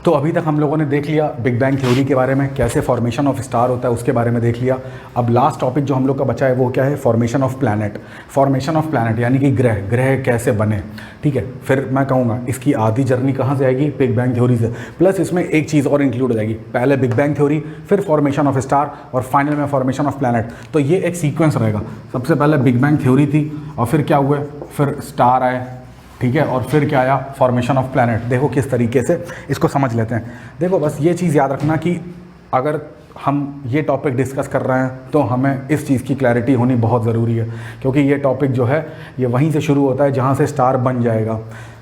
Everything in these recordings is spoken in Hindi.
तो अभी तक हम लोगों ने देख लिया बिग बैंग थ्योरी के बारे में, कैसे फॉर्मेशन ऑफ स्टार होता है उसके बारे में देख लिया। अब लास्ट टॉपिक जो हम लोग का बचा है वो क्या है, formation of planet. Formation of planet यानी कि ग्रह कैसे बने, ठीक है। फिर मैं कहूँगा इसकी आधी जर्नी कहाँ से आएगी, बिग बैंग थ्योरी से, प्लस इसमें एक चीज़ और इंक्लूड हो जाएगी, पहले बिग बैंग थ्योरी, फिर फॉर्मेशन ऑफ स्टार और फाइनल में फॉर्मेशन ऑफ प्लैनेट। तो ये एक सीक्वेंस रहेगा, सबसे पहले बिग बैंग थ्योरी थी और फिर क्या हुआ, फिर स्टार आए, ठीक है, और फिर क्या आया, फॉर्मेशन ऑफ प्लैनेट। देखो किस तरीके से इसको समझ लेते हैं। देखो बस ये चीज़ याद रखना कि अगर हम ये टॉपिक डिस्कस कर रहे हैं तो हमें इस चीज़ की क्लैरिटी होनी बहुत ज़रूरी है, क्योंकि ये टॉपिक जो है ये वहीं से शुरू होता है जहाँ से स्टार बन जाएगा।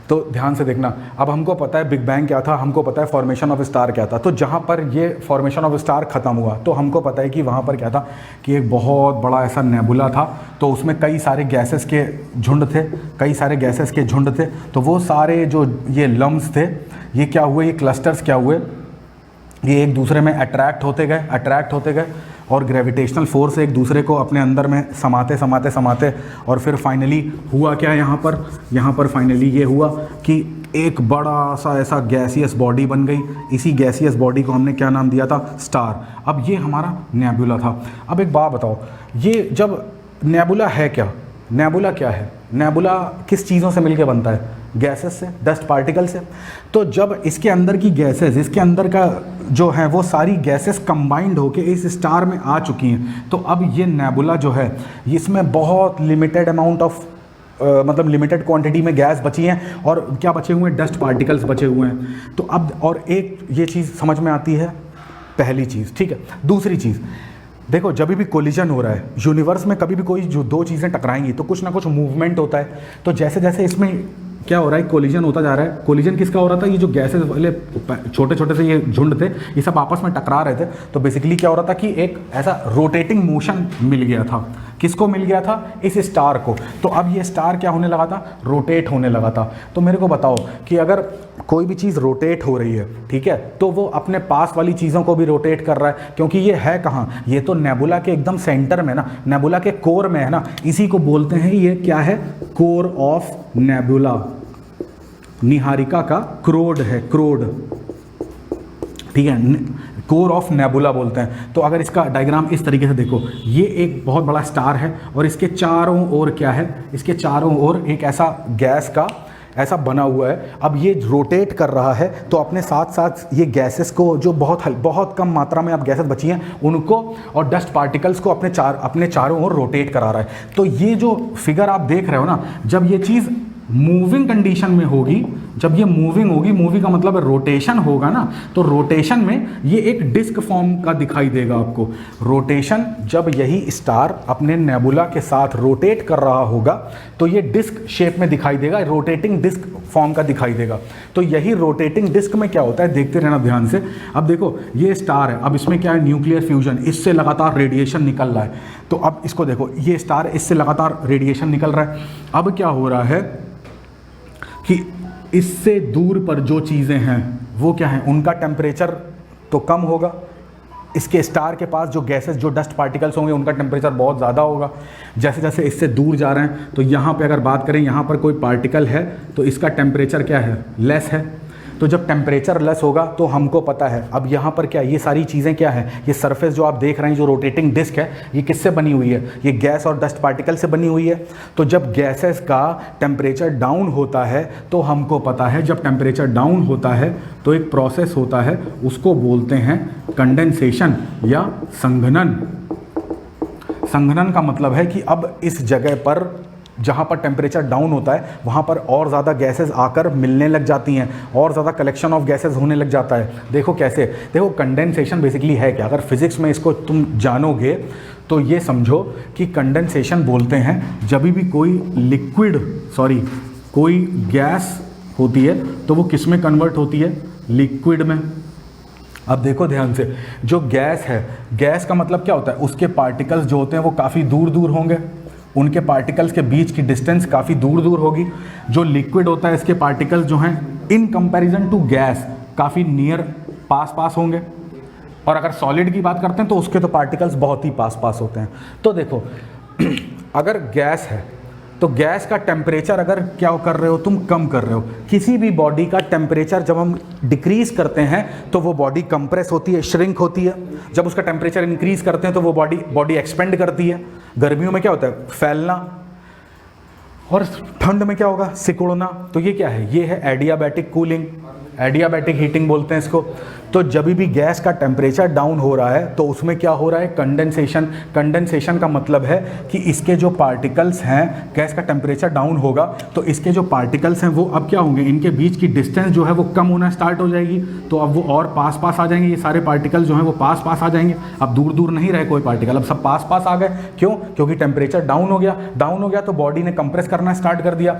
तो ध्यान से देखना, अब हमको पता है बिग बैंग क्या था, हमको पता है फॉर्मेशन ऑफ स्टार क्या था। तो जहाँ पर ये फॉर्मेशन ऑफ स्टार ख़त्म हुआ तो हमको पता है कि वहाँ पर क्या था कि एक बहुत बड़ा ऐसा नेबुला था, तो उसमें कई सारे गैसेस के झुंड थे, कई सारे गैसेस के झुंड थे। तो वो सारे जो ये लम्स थे, ये क्या हुए, ये क्लस्टर्स क्या हुए, ये एक दूसरे में अट्रैक्ट होते गए और ग्रेविटेशनल फोर्स एक दूसरे को अपने अंदर में समाते और फिर फाइनली हुआ क्या, यहाँ पर फाइनली ये हुआ कि एक बड़ा सा ऐसा गैसियस बॉडी बन गई। इसी गैसियस बॉडी को हमने क्या नाम दिया था, स्टार। अब ये हमारा नेबुला था। अब एक बात बताओ, ये जब नेबुला है क्या, नेबुला क्या है, नेबुला किस चीज़ों से मिलके बनता है, गैसेस से, डस्ट पार्टिकल से। तो जब इसके अंदर की गैसेस, इसके अंदर का जो है वो सारी गैसेस कंबाइंड होके इस स्टार में आ चुकी हैं, तो अब ये नेबुला जो है इसमें बहुत लिमिटेड अमाउंट ऑफ मतलब लिमिटेड क्वांटिटी में गैस बची हैं और क्या बचे हुए हैं, डस्ट पार्टिकल्स बचे हुए हैं। तो अब और एक ये चीज़ समझ में आती है, पहली चीज़, ठीक है। दूसरी चीज़ देखो, जब भी कोलिजन हो रहा है यूनिवर्स में, कभी भी कोई जो दो चीज़ें टकराएंगी तो कुछ ना कुछ मूवमेंट होता है। तो जैसे जैसे इसमें क्या हो रहा है, कोलिजन होता जा रहा है। कोलिजन किसका हो रहा था, ये जो गैसेस वाले छोटे छोटे से ये झुंड थे, ये सब आपस में टकरा रहे थे। तो बेसिकली क्या हो रहा था कि एक ऐसा रोटेटिंग मोशन मिल गया था। किसको मिल गया था, इस स्टार को। तो अब ये स्टार क्या होने लगा था, रोटेट होने लगा था। तो मेरे को बताओ कि अगर कोई भी चीज़ रोटेट हो रही है, ठीक है, तो वो अपने पास वाली चीज़ों को भी रोटेट कर रहा है, क्योंकि ये है कहाँ, ये तो नेबुला के एकदम सेंटर में ना, नेबुला के कोर में है ना। इसी को बोलते हैं, ये क्या है, कोर ऑफ नेबुला। निहारिका का क्रोड है, क्रोड, ठीक है, कोर ऑफ नेबुला बोलते हैं। तो अगर इसका डायग्राम इस तरीके से देखो, ये एक बहुत बड़ा स्टार है और इसके चारों ओर क्या है, इसके चारों ओर एक ऐसा गैस का ऐसा बना हुआ है। अब ये रोटेट कर रहा है, तो अपने साथ साथ ये गैसेस को, जो बहुत कम मात्रा में अब गैसेस बची हैं, उनको और डस्ट पार्टिकल्स को अपने चारों ओर रोटेट करा रहा है। तो ये जो फिगर आप देख रहे हो ना, जब ये चीज़ मूविंग कंडीशन में होगी, जब ये मूविंग होगी, मूविंग का मतलब है रोटेशन होगा ना, तो रोटेशन में ये एक डिस्क फॉर्म का दिखाई देगा आपको। रोटेशन, जब यही स्टार अपने नेबुला के साथ रोटेट कर रहा होगा तो ये डिस्क शेप में दिखाई देगा, रोटेटिंग डिस्क फॉर्म का दिखाई देगा। तो यही रोटेटिंग डिस्क में क्या होता है, देखते रहना ध्यान से। अब देखो ये स्टार है, अब इसमें क्या है, न्यूक्लियर फ्यूजन, इससे लगातार रेडिएशन निकल रहा है। तो अब इसको देखो, ये स्टार, इससे लगातार रेडिएशन निकल रहा है। अब क्या हो रहा है कि इससे दूर पर जो चीज़ें हैं वो क्या हैं, उनका टेम्परेचर तो कम होगा। इसके स्टार के पास जो गैसेस, जो डस्ट पार्टिकल्स होंगे, उनका टेम्परेचर बहुत ज़्यादा होगा। जैसे जैसे इससे दूर जा रहे हैं, तो यहाँ पे अगर बात करें, यहाँ पर कोई पार्टिकल है तो इसका टेम्परेचर क्या है, लेस है। तो जब टेम्परेचर लेस होगा तो हमको पता है, अब यहाँ पर क्या, ये सारी चीज़ें क्या है, ये सरफेस जो आप देख रहे हैं, जो रोटेटिंग डिस्क है, ये किससे बनी हुई है, ये गैस और डस्ट पार्टिकल से बनी हुई है। तो जब गैसेस का टेम्परेचर डाउन होता है, तो हमको पता है जब टेम्परेचर डाउन होता है तो एक प्रोसेस होता है, उसको बोलते हैं कंडेंसेशन या संघनन। संघनन का मतलब है कि अब इस जगह पर जहाँ पर टेम्परेचर डाउन होता है, वहाँ पर और ज़्यादा गैसेस आकर मिलने लग जाती हैं, और ज़्यादा कलेक्शन ऑफ गैसेस होने लग जाता है। देखो कैसे, देखो कंडेंसेशन बेसिकली है क्या, अगर फिजिक्स में इसको तुम जानोगे तो ये समझो कि कंडेंसेशन बोलते हैं जब भी कोई गैस होती है तो वो किस में कन्वर्ट होती है, लिक्विड में। अब देखो ध्यान से, जो गैस है, गैस का मतलब क्या होता है, उसके पार्टिकल्स जो होते हैं वो काफ़ी दूर दूर होंगे, उनके पार्टिकल्स के बीच की डिस्टेंस काफ़ी दूर दूर होगी। जो लिक्विड होता है, इसके पार्टिकल्स जो हैं इन कंपैरिजन टू गैस काफ़ी नियर पास होंगे। और अगर सॉलिड की बात करते हैं तो उसके तो पार्टिकल्स बहुत ही पास होते हैं। तो देखो अगर गैस है तो गैस का टेम्परेचर अगर क्या कर रहे हो तुम, कम कर रहे हो, किसी भी बॉडी का टेम्परेचर जब हम डिक्रीज करते हैं तो वो बॉडी कंप्रेस होती है, श्रिंक होती है। जब उसका टेम्परेचर इंक्रीज करते हैं तो वो बॉडी एक्सपेंड करती है। गर्मियों में क्या होता है, फैलना, और ठंड में क्या होगा, सिकुड़ना। तो ये क्या है, ये है एडियाबैटिक कूलिंग, एडियाबैटिक हीटिंग बोलते हैं इसको। तो जब भी गैस का टेम्परेचर डाउन हो रहा है तो उसमें क्या हो रहा है, कंडेंसेशन। कंडेंसेशन का मतलब है कि इसके जो पार्टिकल्स हैं, गैस का टेम्परेचर डाउन होगा तो इसके जो पार्टिकल्स हैं वो अब क्या होंगे, इनके बीच की डिस्टेंस जो है वो कम होना स्टार्ट हो जाएगी। तो अब वो और पास पास आ जाएंगे, ये सारे पार्टिकल जो हैं वो पास पास आ जाएंगे। अब दूर दूर नहीं रहे कोई पार्टिकल, अब सब पास पास आ गए। क्यों? क्योंकि टेम्परेचर डाउन हो गया। डाउन हो गया तो बॉडी ने कंप्रेस करना स्टार्ट कर दिया।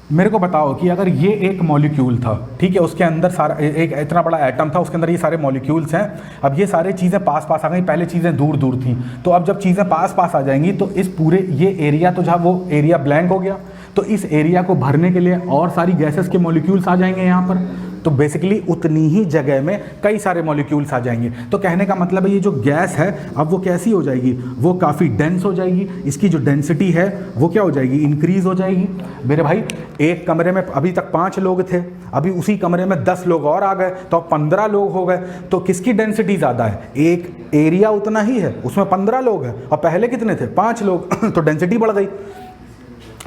मेरे को बताओ कि अगर ये एक मॉलिक्यूल था, ठीक है, उसके अंदर सारा एक इतना बड़ा एटम था, उसके अंदर ये सारे मॉलिक्यूल्स हैं। अब ये सारी चीज़ें पास पास आ गई, पहले चीज़ें दूर दूर थी। तो अब जब चीज़ें पास पास आ जाएंगी तो इस पूरे ये एरिया, तो जहाँ वो एरिया ब्लैंक हो गया, तो इस एरिया को भरने के लिए और सारी गैसेस के मॉलिक्यूल्स आ जाएंगे यहाँ पर। तो बेसिकली उतनी ही जगह में कई सारे मॉलिक्यूल्स आ जाएंगे। तो कहने का मतलब है ये जो गैस है अब वो कैसी हो जाएगी, वो काफ़ी डेंस हो जाएगी। इसकी जो डेंसिटी है वो क्या हो जाएगी, इंक्रीज हो जाएगी। मेरे भाई, एक कमरे में अभी तक 5 लोग थे, अभी उसी कमरे में 10 लोग और आ गए तो अब 15 लोग हो गए। तो किसकी डेंसिटी ज़्यादा है, एक एरिया उतना ही है, उसमें 15 लोग हैं और पहले कितने थे, 5 लोग तो डेंसिटी बढ़ गई।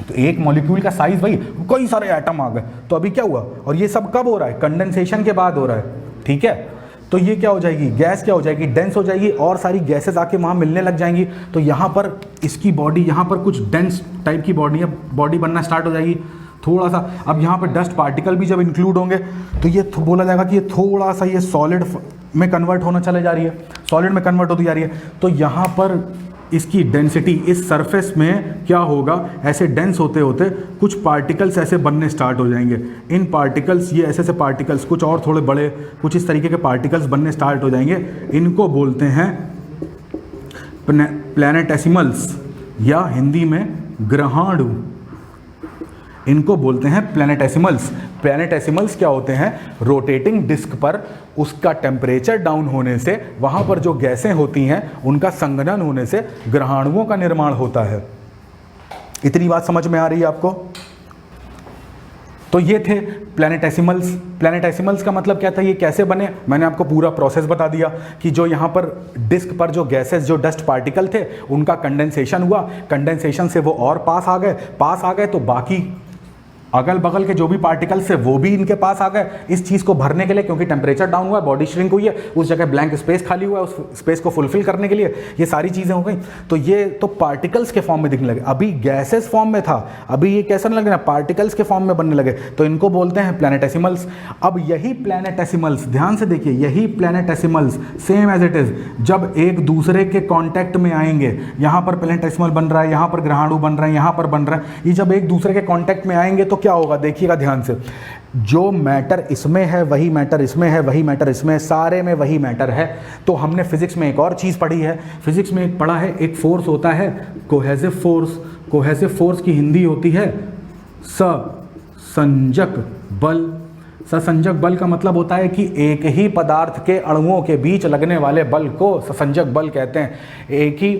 तो एक मॉलिक्यूल का साइज भाई, कई सारे एटम आ गए। तो अभी क्या हुआ, और ये सब कब हो रहा है, कंडेंसेशन के बाद हो रहा है, ठीक है। तो ये क्या हो जाएगी, गैस क्या हो जाएगी, डेंस हो जाएगी और सारी गैसेस आके वहाँ मिलने लग जाएंगी। तो यहाँ पर इसकी बॉडी, यहाँ पर कुछ डेंस टाइप की बॉडी बनना स्टार्ट हो जाएगी थोड़ा सा। अब यहाँ पर डस्ट पार्टिकल भी जब इंक्लूड होंगे तो ये बोला जाएगा कि ये थोड़ा सा ये सॉलिड में कन्वर्ट होना चले जा रही है, सॉलिड में कन्वर्ट होती जा रही है। तो यहाँ पर इसकी डेंसिटी इस सरफेस में क्या होगा, ऐसे डेंस होते होते कुछ पार्टिकल्स ऐसे बनने स्टार्ट हो जाएंगे। इन पार्टिकल्स, ये ऐसे ऐसे पार्टिकल्स, कुछ और थोड़े बड़े, कुछ इस तरीके के पार्टिकल्स बनने स्टार्ट हो जाएंगे। इनको बोलते हैं प्लैनेटेसिमल्स, या हिंदी में ग्रहाणु। इनको बोलते हैं प्लैनेटेसिमल्स। प्लैनेटेसिमल्स क्या होते हैं, रोटेटिंग डिस्क पर उसका टेम्परेचर डाउन होने से वहाँ पर जो गैसें होती हैं उनका संघनन होने से ग्रहाणुओं का निर्माण होता है। इतनी बात समझ में आ रही है आपको? तो ये थे प्लैनेटेसिमल्स। प्लैनेटेसिमल्स का मतलब क्या था, ये कैसे बने, मैंने आपको पूरा प्रोसेस बता दिया कि जो यहाँ पर डिस्क पर जो गैसेस, जो डस्ट पार्टिकल थे, उनका कंडेंसेशन हुआ, कंडेंसेशन से वो और पास आ गए तो बाकी अगल बगल के जो भी पार्टिकल्स है वो भी इनके पास आ गए इस चीज़ को भरने के लिए। क्योंकि टेम्परेचर डाउन हुआ है, बॉडी श्रिंक हुई है, उस जगह ब्लैंक स्पेस खाली हुआ है, उस स्पेस को फुलफिल करने के लिए ये सारी चीज़ें हो गई। तो ये तो पार्टिकल्स के फॉर्म में दिखने लगे। अभी गैसेस फॉर्म में था, अभी ये कैसे लगे ना, पार्टिकल्स के फॉर्म में बनने लगे। तो इनको बोलते हैं प्लैनेटेसिमल्स। अब यही प्लैनेटेसिमल्स, ध्यान से देखिए, यही प्लैनेटेसिमल्स सेम एज इट इज़ जब एक दूसरे के कॉन्टैक्ट में आएंगे, यहाँ पर प्लैनेटेसिमल बन रहा है, यहाँ पर ग्रहाणु बन रहा है, यहाँ पर बन रहा है, ये जब एक दूसरे के कॉन्टैक्ट में आएंगे तो क्या होगा, देखिएगा ध्यान से। जो मैटर इसमें है वही मैटर इसमें है, वही मैटर इसमें है, सारे में वही मैटर है। तो हमने फिजिक्स में एक और चीज़ पढ़ी है, फिजिक्स में एक पढ़ा है, एक फोर्स होता है कोहेसिव फोर्स। कोहेसिव फोर्स की हिंदी होती है ससंजक बल। ससंजक बल का मतलब होता है कि एक ही पदार्थ के अणुओं के बीच लगने वाले बल को ससंजक बल कहते हैं। एक ही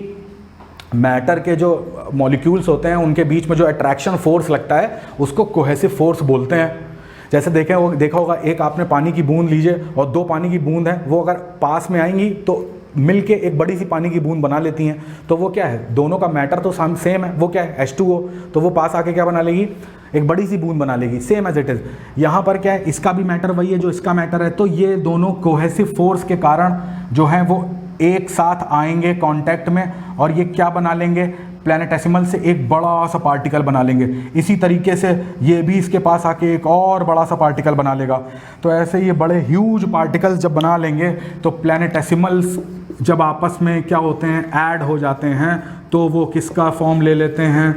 मैटर के जो मॉलिक्यूल्स होते हैं उनके बीच में जो अट्रैक्शन फोर्स लगता है उसको कोहेसिव फोर्स बोलते हैं। जैसे देखा होगा, एक आपने पानी की बूंद लीजिए और 2 पानी की बूंद हैं, वो अगर पास में आएंगी तो मिलके एक बड़ी सी पानी की बूंद बना लेती हैं। तो वो क्या है, दोनों का मैटर तो सेम है, वो क्या है, H2O। तो वो पास आके क्या बना लेगी, एक बड़ी सी बूंद बना लेगी, सेम एज इट इज़। यहाँ पर क्या है, इसका भी मैटर वही है जो इसका मैटर है। तो ये दोनों कोहेसिव फोर्स के कारण जो है वो एक साथ आएंगे कांटेक्ट में और ये क्या बना लेंगे, प्लैनेटेसिमल से एक बड़ा सा पार्टिकल बना लेंगे। इसी तरीके से ये भी इसके पास आके एक और बड़ा सा पार्टिकल बना लेगा। तो ऐसे ये बड़े ह्यूज पार्टिकल्स जब बना लेंगे तो प्लैनेटेसिमल्स जब आपस में क्या होते हैं, ऐड हो जाते हैं, तो वो किसका फॉर्म ले लेते हैं,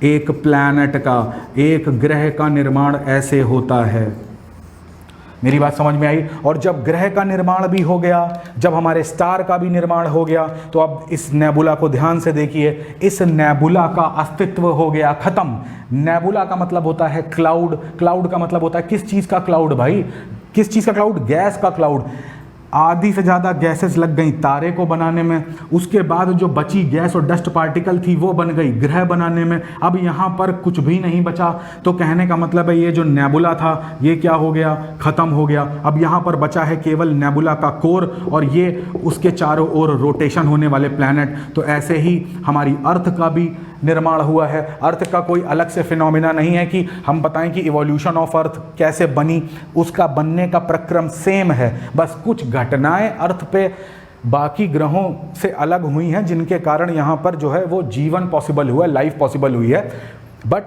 एक प्लैनेट का, एक ग्रह का निर्माण ऐसे होता है। मेरी बात समझ में आई? और जब ग्रह का निर्माण भी हो गया, जब हमारे स्टार का भी निर्माण हो गया, तो अब इस नेबुला को ध्यान से देखिए, इस नेबुला का अस्तित्व हो गया खत्म। नेबुला का मतलब होता है क्लाउड। क्लाउड का मतलब होता है किस चीज़ का क्लाउड भाई, किस चीज़ का क्लाउड, गैस का क्लाउड। आधी से ज़्यादा गैसेस लग गई तारे को बनाने में, उसके बाद जो बची गैस और डस्ट पार्टिकल थी वो बन गई ग्रह बनाने में। अब यहाँ पर कुछ भी नहीं बचा, तो कहने का मतलब है ये जो नेबुला था ये क्या हो गया, ख़त्म हो गया। अब यहाँ पर बचा है केवल नेबुला का कोर और ये उसके चारों ओर रोटेशन होने वाले प्लैनेट। तो ऐसे ही हमारी अर्थ का भी निर्माण हुआ है। अर्थ का कोई अलग से फिनोमिना नहीं है कि हम बताएं कि इवोल्यूशन ऑफ अर्थ कैसे बनी, उसका बनने का प्रक्रम सेम है, बस कुछ घटनाएं अर्थ पे बाकी ग्रहों से अलग हुई हैं जिनके कारण यहाँ पर जो है वो जीवन पॉसिबल हुआ है, लाइफ पॉसिबल हुई है। बट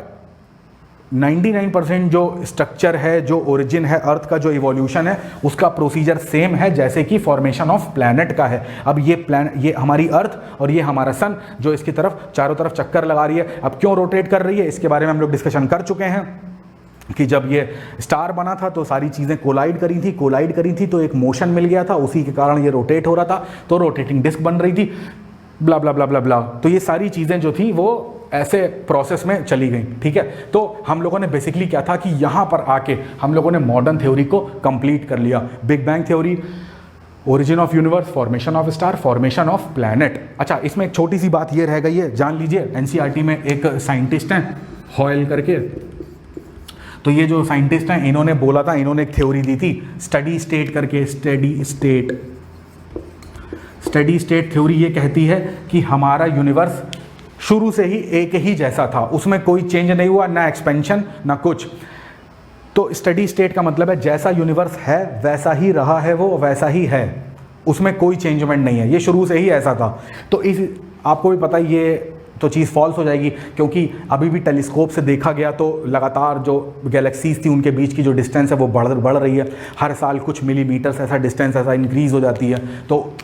99% जो स्ट्रक्चर है, जो ओरिजिन है अर्थ का, जो इवोल्यूशन है, उसका प्रोसीजर सेम है जैसे कि फॉर्मेशन ऑफ प्लैनेट का है। अब ये हमारी अर्थ और ये हमारा सन जो इसकी तरफ चारों तरफ चक्कर लगा रही है, अब क्यों रोटेट कर रही है इसके बारे में हम लोग डिस्कशन कर चुके हैं कि जब ये स्टार बना था तो सारी चीज़ें कोलाइड करी थी तो एक मोशन मिल गया था, उसी के कारण ये रोटेट हो रहा था, तो रोटेटिंग डिस्क बन रही थी, ब्ला ब्ला ब्ला ब्ला ब्ला। तो ये सारी चीज़ें जो थी वो ऐसे प्रोसेस में चली गई, ठीक है। तो हम लोगों ने बेसिकली क्या था कि यहाँ पर आके हम लोगों ने मॉडर्न थ्योरी को कंप्लीट कर लिया। Big bang theory, origin of universe, formation of star, formation of planet. अच्छा, इसमें एक छोटी सी बात ये रह गई है, जान लीजिए। एनसीईआरटी में एक साइंटिस्ट हैं हॉयल करके, तो ये जो साइंटिस्ट हैं इन्होंने बोला था, इन्होंने एक थ्योरी दी थी स्टडी स्टेट करके। स्टडी स्टेट थ्योरी ये कहती है कि हमारा यूनिवर्स शुरू से ही एक ही जैसा था, उसमें कोई चेंज नहीं हुआ, ना एक्सपेंशन ना कुछ। तो स्टडी स्टेट का मतलब है जैसा यूनिवर्स है वैसा ही रहा है, वो वैसा ही है, उसमें कोई चेंजमेंट नहीं है, ये शुरू से ही ऐसा था। तो इस आपको भी पता है ये तो चीज़ फॉल्स हो जाएगी, क्योंकि अभी भी टेलीस्कोप से देखा गया तो लगातार जो गैलेक्सीज थी उनके बीच की जो डिस्टेंस है वो बढ़ रही है, हर साल कुछ मिलीमीटर्स ऐसा डिस्टेंस ऐसा इंक्रीज़ हो जाती है। तो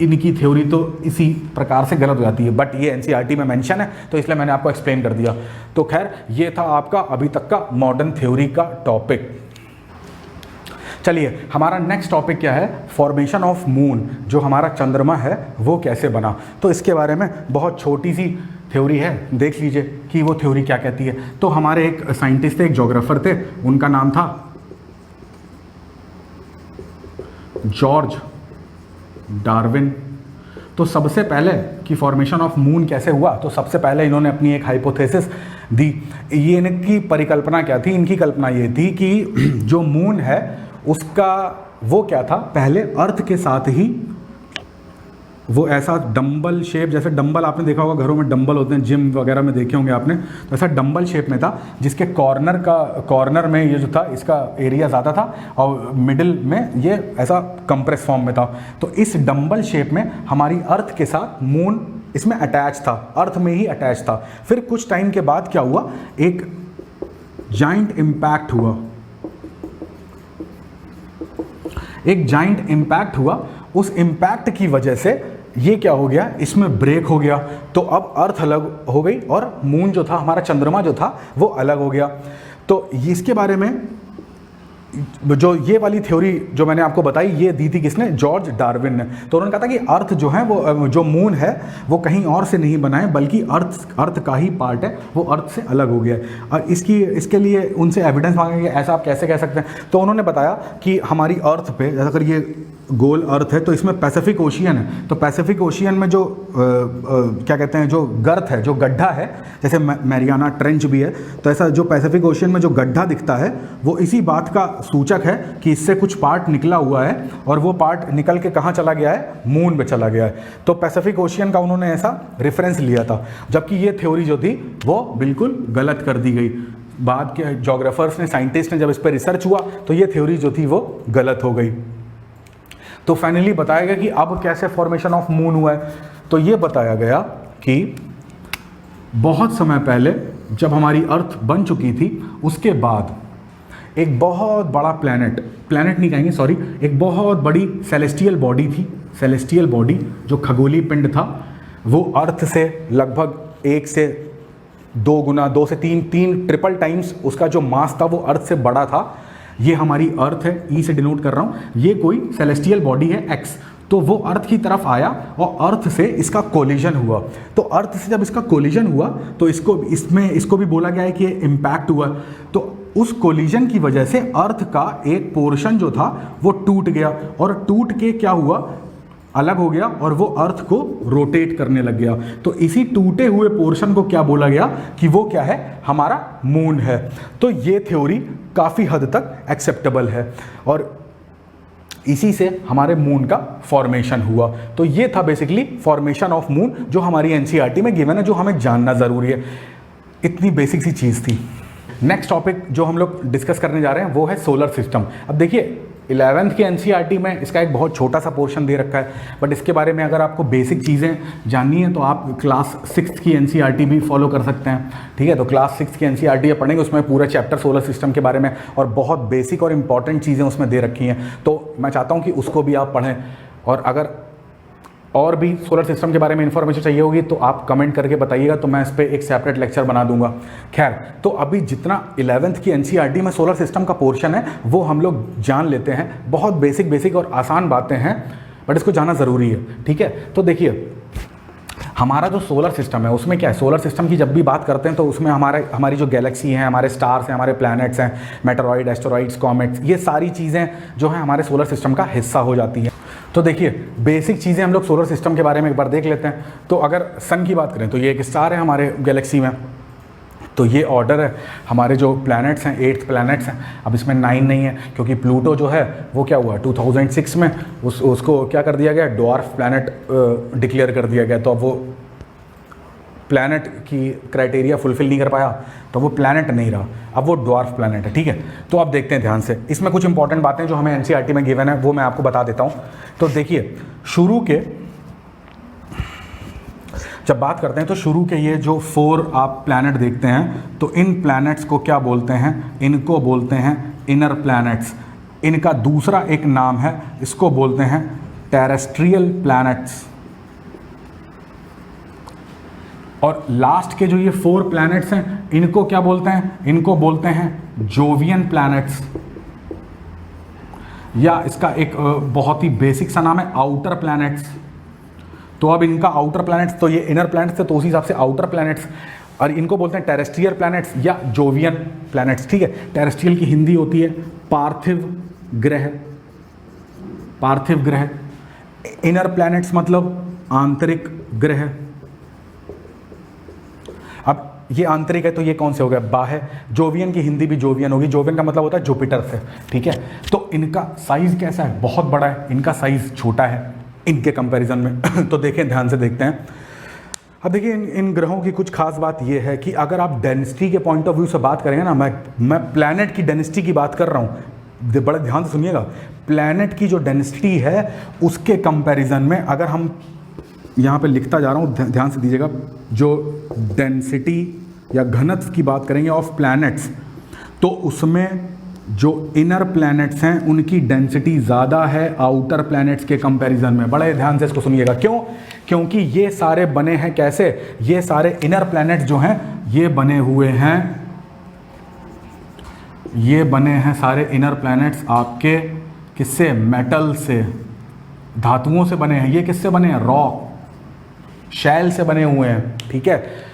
इनकी थ्योरी तो इसी प्रकार से गलत हो जाती है, बट ये एनसीईआरटी में मेंशन है तो इसलिए मैंने आपको एक्सप्लेन कर दिया। तो खैर ये था आपका अभी तक का मॉडर्न थ्योरी का टॉपिक। चलिए हमारा नेक्स्ट टॉपिक क्या है, फॉर्मेशन ऑफ मून, जो हमारा चंद्रमा है वो कैसे बना। तो इसके बारे में बहुत छोटी सी थ्योरी है, देख लीजिए कि वो थ्योरी क्या कहती है। तो हमारे एक साइंटिस्ट थे, एक ज्योग्राफर थे, उनका नाम था जॉर्ज डार्विन। तो सबसे पहले कि फॉर्मेशन ऑफ मून कैसे हुआ, तो सबसे पहले इन्होंने अपनी एक हाइपोथेसिस दी। ये इनकी परिकल्पना क्या थी, इनकी कल्पना ये थी कि जो मून है उसका वो क्या था, पहले अर्थ के साथ ही वो ऐसा डंबल शेप, जैसे डंबल आपने देखा होगा घरों में डंबल होते हैं, जिम वगैरह में देखे होंगे आपने, तो ऐसा डंबल शेप में था जिसके कॉर्नर में ये जो था इसका एरिया ज़्यादा था और मिडिल में ये ऐसा कंप्रेस फॉर्म में था। तो इस डंबल शेप में हमारी अर्थ के साथ मून इसमें अटैच था, अर्थ में ही अटैच था। फिर कुछ टाइम के बाद क्या हुआ, एक जाइंट इम्पैक्ट हुआ, एक जाइंट इम्पैक्ट हुआ। उस इम्पैक्ट की वजह से ये क्या हो गया, इसमें ब्रेक हो गया। तो अब अर्थ अलग हो गई और मून जो था, हमारा चंद्रमा जो था वो अलग हो गया। तो इसके बारे में जो ये वाली थ्योरी जो मैंने आपको बताई ये दी थी किसने, जॉर्ज डार्विन ने। तो उन्होंने कहा था कि अर्थ जो है वो जो मून है वो कहीं और से नहीं बना है, बल्कि अर्थ का ही पार्ट है, वो अर्थ से अलग हो गया है। और इसके लिए उनसे एविडेंस मांगेंगे, ऐसा आप कैसे कह सकते हैं। तो उन्होंने बताया कि हमारी अर्थ पे अगर ये गोल अर्थ है तो इसमें पैसिफिक ओशियन है, तो पैसिफिक ओशियन में जो क्या कहते हैं, जो गर्त है, जो गड्ढा है, जैसे मैरियाना ट्रेंच भी है, तो ऐसा जो पैसिफिक ओशियन में जो गड्ढा दिखता है वो इसी बात का सूचक है कि इससे कुछ पार्ट निकला हुआ है और वो पार्ट निकल के कहाँ चला गया है, मून पे चला गया है। तो पैसिफिक ओशियन का उन्होंने ऐसा रेफरेंस लिया था, जबकि ये थ्योरी जो थी वो बिल्कुल गलत कर दी गई। बाद के जोग्राफर्स ने, साइंटिस्ट ने जब इस पर रिसर्च हुआ तो ये थ्योरी जो थी वो गलत हो गई। तो फाइनली बताया गया कि अब कैसे फॉर्मेशन ऑफ मून हुआ है। तो ये बताया गया कि बहुत समय पहले जब हमारी अर्थ बन चुकी थी उसके बाद एक बहुत बड़ा प्लैनेट नहीं कहेंगे सॉरी, एक बहुत बड़ी सेलेस्टियल बॉडी थी। सेलेस्टियल बॉडी जो खगोलीय पिंड था वो अर्थ से लगभग 1 से 2 गुना, 2 से 3 ट्रिपल टाइम्स उसका जो मास था वो अर्थ से बड़ा था। ये हमारी अर्थ है, ई से डिनोट कर रहा हूँ, ये कोई सेलेस्टियल बॉडी है एक्स। तो वो अर्थ की तरफ आया और अर्थ से इसका कोलिजन हुआ। तो अर्थ से जब इसका कोलिजन हुआ तो इसको भी बोला गया है कि ये इम्पैक्ट हुआ। तो उस कोलिजन की वजह से अर्थ का एक पोर्शन जो था वो टूट गया, और टूट के क्या हुआ, अलग हो गया, और वो अर्थ को रोटेट करने लग गया। तो इसी टूटे हुए पोर्शन को क्या बोला गया कि वो क्या है, हमारा मून है। तो ये थ्योरी काफ़ी हद तक एक्सेप्टेबल है, और इसी से हमारे मून का फॉर्मेशन हुआ। तो ये था बेसिकली फॉर्मेशन ऑफ मून, जो हमारी एनसीईआरटी में गिवन है, जो हमें जानना ज़रूरी है। इतनी बेसिक सी चीज़ थी। नेक्स्ट टॉपिक जो हम लोग डिस्कस करने जा रहे हैं वो है सोलर सिस्टम। अब देखिए 11th के एनसीईआरटी में इसका एक बहुत छोटा सा पोर्शन दे रखा है, बट इसके बारे में अगर आपको बेसिक चीज़ें जाननी है तो आप क्लास 6 की एनसीईआरटी भी फॉलो कर सकते हैं। ठीक है, तो क्लास 6 की एनसीईआरटी पढ़ेंगे, उसमें पूरा चैप्टर सोलर सिस्टम के बारे में और बहुत बेसिक और इंपॉर्टेंट चीज़ें उसमें दे रखी हैं। तो मैं चाहता हूँ कि उसको भी आप पढ़ें, और अगर और भी सोलर सिस्टम के बारे में इंफॉर्मेशन चाहिए होगी तो आप कमेंट करके बताइएगा, तो मैं इस पर एक सेपरेट लेक्चर बना दूंगा। खैर, तो अभी जितना 11th की एनसीईआरटी में सोलर सिस्टम का पोर्शन है वो हम लोग जान लेते हैं। बहुत बेसिक और आसान बातें हैं, बट इसको जानना ज़रूरी है। ठीक है, तो देखिए हमारा जो सोलर सिस्टम है उसमें क्या है, सोलर सिस्टम की जब भी बात करते हैं तो उसमें हमारी जो गैलेक्सी हैं, हमारे स्टार्स हैं, हमारे प्लैनेट्स हैं, मेटेरॉइड, एस्टेरॉइड्स, कॉमेट्स, ये सारी चीज़ें जो हैं हमारे सोलर सिस्टम का हिस्सा हो जाती हैं। तो देखिए बेसिक चीज़ें हम लोग सोलर सिस्टम के बारे में एक बार देख लेते हैं। तो अगर सन की बात करें तो ये एक स्टार है हमारे गैलेक्सी में, तो ये ऑर्डर है। हमारे जो प्लैनेट्स हैं 8 प्लैनेट्स हैं। अब इसमें 9 नहीं है क्योंकि प्लूटो जो है वो क्या हुआ 2006 में उसको क्या कर दिया गया, ड्वार्फ प्लैनेट डिक्लेयर कर दिया गया। तो अब वो प्लैनेट की क्राइटेरिया फुलफिल नहीं कर पाया, तो वो प्लैनेट नहीं रहा, अब वो ड्वार्फ प्लैनेट है। ठीक है, तो अब देखते हैं ध्यान से, इसमें कुछ इंपॉर्टेंट बातें जो हमें एनसीईआरटी में गिवन है वो मैं आपको बता देता हूँ। तो देखिए शुरू के जब बात करते हैं तो शुरू के ये जो 4 आप प्लैनेट देखते हैं, तो इन प्लैनेट्स को क्या बोलते हैं, इनको बोलते हैं इनर प्लैनेट्स। इनका दूसरा एक नाम है, इसको बोलते हैं टेरेस्ट्रियल प्लैनेट्स। और लास्ट के जो ये 4 प्लैनेट्स हैं इनको क्या बोलते हैं, इनको बोलते हैं जोवियन प्लैनेट्स, या इसका एक बहुत ही बेसिक सा नाम है आउटर प्लैनेट्स। तो अब इनका आउटर प्लैनेट्स, तो ये इनर प्लैनेट्स थे तो उसी हिसाब से आउटर प्लैनेट्स, और इनको बोलते हैं टेरेस्ट्रियल प्लैनेट्स या जोवियन प्लैनेट्स। ठीक है, टेरेस्ट्रियल की हिंदी होती है पार्थिव ग्रह, पार्थिव ग्रह। इनर प्लैनेट्स मतलब आंतरिक ग्रह। अब ये आंतरिक है तो ये कौन से हो गया, बाह्य। जोवियन की हिंदी भी जोवियन होगी, जोवियन का मतलब होता है जुपिटर से। ठीक है, तो इनका साइज कैसा है, बहुत बड़ा है, इनका साइज छोटा है इनके कंपैरिजन में। तो देखें, ध्यान से देखते हैं। अब देखिए इन ग्रहों की कुछ खास बात यह है कि अगर आप डेंसिटी के पॉइंट ऑफ व्यू से बात करेंगे ना, मैं प्लैनेट की डेंसिटी की बात कर रहा हूँ, बड़े ध्यान से सुनिएगा। प्लैनेट की जो डेंसिटी है उसके कंपैरिजन में अगर हम यहाँ पे लिखता जा रहा हूँ, ध्यान से दीजिएगा, जो डेंसिटी या घनत्व की बात करेंगे ऑफ प्लैनेट्स, तो उसमें जो इनर प्लैनेट्स हैं उनकी डेंसिटी ज़्यादा है आउटर प्लैनेट्स के कंपैरिजन में। बड़े ध्यान से इसको सुनिएगा, क्यों, क्योंकि ये सारे बने हैं कैसे, ये सारे इनर प्लैनेट्स जो हैं ये बने हुए हैं, ये बने हैं सारे इनर प्लैनेट्स आपके किससे, मेटल से, धातुओं से बने हैं। ये किससे बने हैं, रॉक, शैल से बने हुए हैं। ठीक है,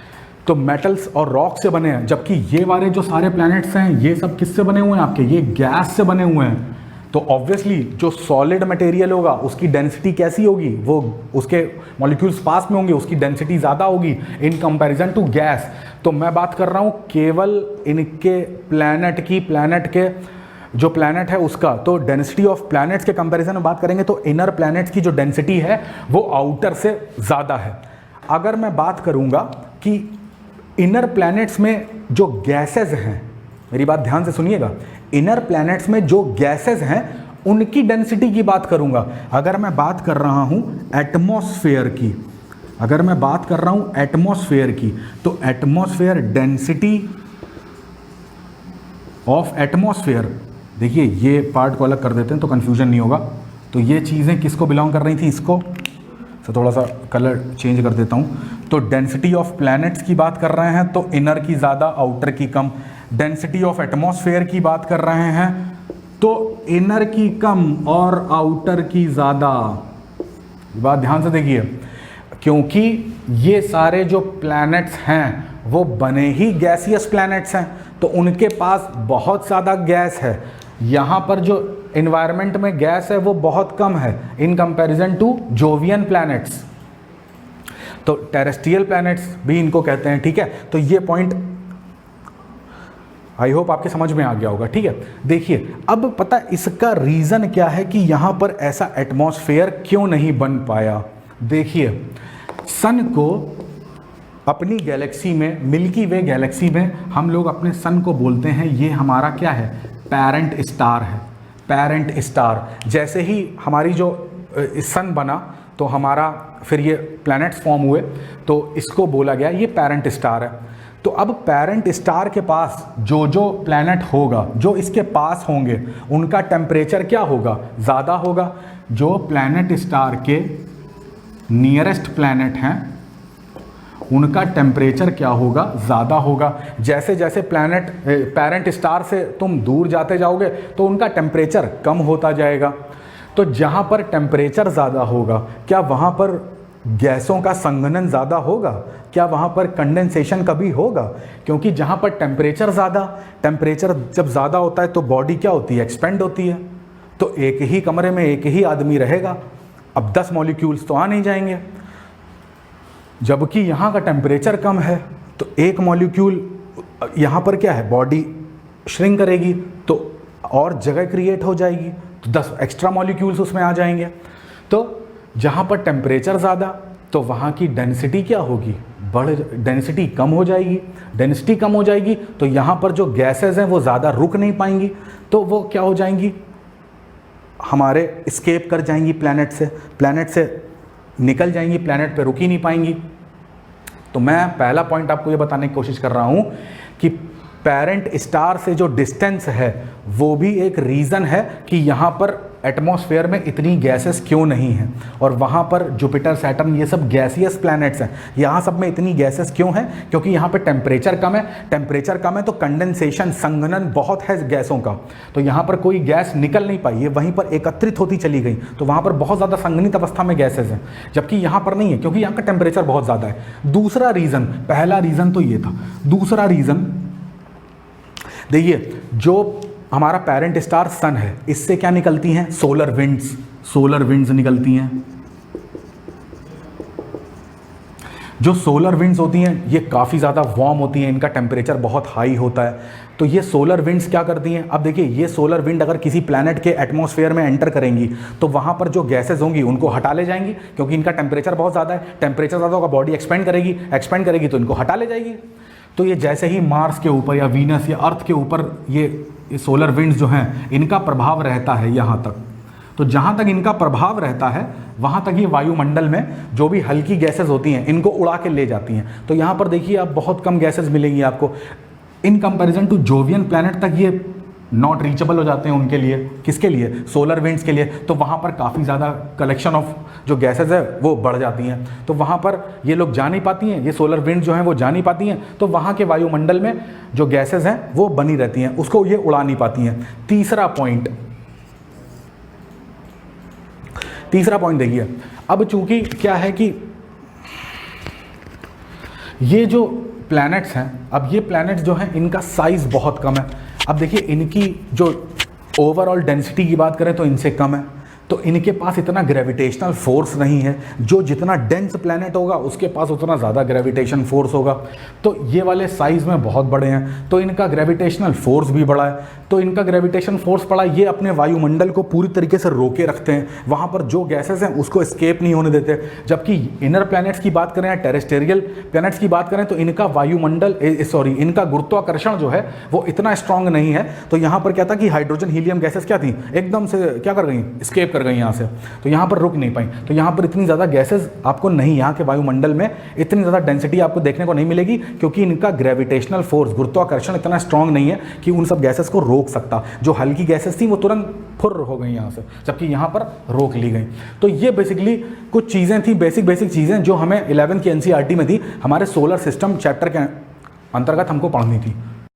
तो मेटल्स और रॉक से बने हैं, जबकि ये वाले जो सारे प्लैनेट्स हैं ये सब किससे बने हुए हैं आपके, ये गैस से बने हुए हैं। तो ऑब्वियसली जो सॉलिड मटेरियल होगा उसकी डेंसिटी कैसी होगी, वो उसके मॉलिक्यूल्स पास में होंगे, उसकी डेंसिटी ज़्यादा होगी इन कंपैरिजन टू गैस। तो मैं बात कर रहा हूँ केवल इनके प्लैनेट की, प्लैनेट के जो प्लैनेट है उसका। तो डेंसिटी ऑफ प्लैनेट्स के कंपैरिजन में बात करेंगे तो इनर प्लैनेट्स की जो डेंसिटी है वो आउटर से ज़्यादा है। अगर मैं बात करूँगा कि इनर प्लैनेट्स में जो गैसेस हैं, मेरी बात ध्यान से सुनिएगा, इनर प्लैनेट्स में जो गैसेस हैं उनकी डेंसिटी की बात करूंगा। अगर मैं बात कर रहा हूं एटमॉस्फेयर की, अगर मैं बात कर रहा हूं एटमॉस्फेयर की, तो एटमॉस्फेयर डेंसिटी ऑफ एटमॉस्फेयर, देखिए ये पार्ट को अलग कर देते हैं तो कंफ्यूजन नहीं होगा। तो ये चीज़ें किसको बिलोंग कर रही थी, इसको, तो थोड़ा सा कलर चेंज कर देता हूँ। तो डेंसिटी ऑफ प्लैनेट्स की बात कर रहे हैं तो इनर की ज़्यादा आउटर की कम। डेंसिटी ऑफ एटमॉस्फेयर की बात कर रहे हैं तो इनर की कम और आउटर की ज़्यादा। बात ध्यान से देखिए, क्योंकि ये सारे जो प्लैनेट्स हैं वो बने ही गैसियस प्लैनेट्स हैं, तो उनके पास बहुत ज़्यादा गैस है। यहाँ पर जो इन्वायरमेंट में गैस है वो बहुत कम है in comparison to Jovian planets. तो टेरेस्ट्रियल प्लैनेट्स भी इनको कहते हैं, ठीक है। तो ये पॉइंट आई होप आपके समझ में आ गया होगा, ठीक है। देखिए अब पता इसका रीज़न क्या है कि यहाँ पर ऐसा एटमॉस्फेयर क्यों नहीं बन पाया। देखिए सन को अपनी गैलेक्सी में, मिल्की वे गैलेक्सी में, हम लोग अपने सन को बोलते हैं ये हमारा क्या है, पेरेंट स्टार है, पेरेंट स्टार। जैसे ही हमारी जो सन बना तो हमारा फिर ये प्लैनेट्स फॉर्म हुए, तो इसको बोला गया ये पेरेंट स्टार है। तो अब पेरेंट स्टार के पास जो जो प्लैनेट होगा, जो इसके पास होंगे, उनका टेम्परेचर क्या होगा, ज़्यादा होगा। जो प्लैनेट स्टार के नियरेस्ट प्लैनेट हैं उनका टेम्परेचर क्या होगा, ज़्यादा होगा। जैसे जैसे पेरेंट स्टार से तुम दूर जाते जाओगे तो उनका टेम्परेचर कम होता जाएगा। तो जहाँ पर टेम्परेचर ज़्यादा होगा, क्या वहाँ पर गैसों का संघनन ज़्यादा होगा, क्या वहाँ पर कंडेंसेशन कभी होगा? क्योंकि जहाँ पर टेम्परेचर जब ज़्यादा होता है तो बॉडी क्या होती है, एक्सपेंड होती है। तो एक ही कमरे में एक ही आदमी रहेगा, अब 10 मॉलिक्यूल्स तो आ नहीं जाएंगे। जबकि यहाँ का टेम्परेचर कम है तो एक मॉलिक्यूल यहाँ पर क्या है, बॉडी श्रिंक करेगी तो और जगह क्रिएट हो जाएगी, तो 10 एक्स्ट्रा मॉलिक्यूल्स उसमें आ जाएंगे। तो जहाँ पर टेम्परेचर ज़्यादा तो वहाँ की डेंसिटी क्या होगी, डेंसिटी कम हो जाएगी। डेंसिटी कम हो जाएगी तो यहाँ पर जो गैसेस हैं वो ज़्यादा रुक नहीं पाएंगी, तो वो क्या हो जाएंगी, हमारे स्केप कर जाएंगी प्लैनेट से निकल जाएंगी, प्लैनेट पे रुक ही नहीं पाएंगी। तो मैं पहला पॉइंट आपको ये बताने की कोशिश कर रहा हूँ कि पेरेंट स्टार से जो डिस्टेंस है वो भी एक रीज़न है कि यहाँ पर एटमॉस्फेयर में इतनी गैसेस क्यों नहीं हैं। और वहाँ पर जुपिटर, सैटर्न, ये सब गैसियस प्लैनेट्स हैं, यहाँ सब में इतनी गैसेस क्यों हैं, क्योंकि यहाँ पे टेम्परेचर कम है तो कंडेंसेशन, संघनन बहुत है गैसों का। तो यहाँ पर कोई गैस निकल नहीं पाई, ये वहीं पर एकत्रित होती चली गई, तो वहाँ पर बहुत ज़्यादा संघनित अवस्था में गैसेज हैं, जबकि यहाँ पर नहीं है क्योंकि यहाँ का टेम्परेचर बहुत ज़्यादा है। दूसरा रीज़न, पहला रीज़न तो ये था, दूसरा रीज़न देखिए, जो हमारा पेरेंट स्टार सन है, इससे क्या निकलती हैं, सोलर विंड्स निकलती हैं। जो सोलर विंड्स होती हैं ये काफ़ी ज़्यादा वार्म होती हैं, इनका टेम्परेचर बहुत हाई होता है। तो ये सोलर विंड्स क्या करती हैं, अब देखिए ये सोलर विंड अगर किसी प्लैनेट के एटमॉस्फेयर में एंटर करेंगी तो वहाँ पर जो गैसेज होंगी उनको हटा ले जाएंगी, क्योंकि इनका टेम्परेचर बहुत ज़्यादा है। टेम्परेचर ज़्यादा होगा, बॉडी एक्सपेंड करेगी तो इनको हटा ले जाएगी। तो ये जैसे ही मार्स के ऊपर या वीनस या अर्थ के ऊपर ये सोलर विंड्स जो हैं इनका प्रभाव रहता है यहाँ तक, तो जहाँ तक इनका प्रभाव रहता है वहाँ तक ये वायुमंडल में जो भी हल्की गैसेस होती हैं इनको उड़ा के ले जाती हैं। तो यहाँ पर देखिए आप बहुत कम गैसेस मिलेंगी आपको, in comparison to Jovian planet तक ये नॉट रीचेबल हो जाते हैं उनके लिए। किसके लिए, सोलर विंड्स के लिए। तो वहाँ पर काफ़ी ज़्यादा कलेक्शन ऑफ जो गैसेज है वो बढ़ जाती हैं, तो वहाँ पर ये लोग जा नहीं पाती हैं, ये सोलर विंड जो हैं वो जा नहीं पाती हैं, तो वहाँ के वायुमंडल में जो गैसेज हैं वो बनी रहती हैं, उसको ये उड़ा नहीं पाती हैं। तीसरा पॉइंट देखिए, अब चूंकि क्या है कि ये जो प्लैनेट्स हैं, अब ये प्लैनेट्स जो हैं इनका साइज़ बहुत कम है। अब देखिए इनकी जो ओवरऑल डेंसिटी की बात करें तो इनसे कम है, तो इनके पास इतना ग्रेविटेशनल फोर्स नहीं है। जो जितना डेंस प्लैनेट होगा उसके पास उतना ज़्यादा ग्रेविटेशन फोर्स होगा। तो ये वाले साइज़ में बहुत बड़े हैं तो इनका ग्रेविटेशनल फोर्स भी बड़ा है। तो इनका ग्रेविटेशन फोर्स बड़ा, ये अपने वायुमंडल को पूरी तरीके से रोके रखते हैं, वहाँ पर जो गैसेस हैं उसको एस्केप नहीं होने देते। जबकि इनर प्लैनेट्स की बात करें या टेरेस्टेरियल प्लैनेट्स की बात करें तो इनका वायुमंडल इनका गुरुत्वाकर्षण जो है वो इतना स्ट्रांग नहीं है। तो यहाँ पर क्या था कि हाइड्रोजन, हीलियम गैसेस क्या थी, एकदम से क्या कर गई, एस्केप कर गई यहाँ से, तो यहाँ पर रुक नहीं पाई। तो यहाँ पर इतनी ज़्यादा गैसेस आपको नहीं, यहाँ के वायुमंडल में इतनी ज़्यादा डेंसिटी आपको देखने को नहीं मिलेगी, क्योंकि इनका ग्रेविटेशनल फोर्स, गुरुत्वाकर्षण इतना स्ट्रांग नहीं है कि उन सब गैसेस को रोक सकता। जो हल्की गैसेस थी वो तुरंत फुर्र हो गई यहाँ से, जबकि यहाँ पर रोक ली गई। तो ये बेसिकली कुछ चीज़ें थी, बेसिक चीज़ें जो हमें 11th की NCERT में थी, हमारे सोलर सिस्टम चैप्टर के अंतर्गत हमको पढ़नी थी।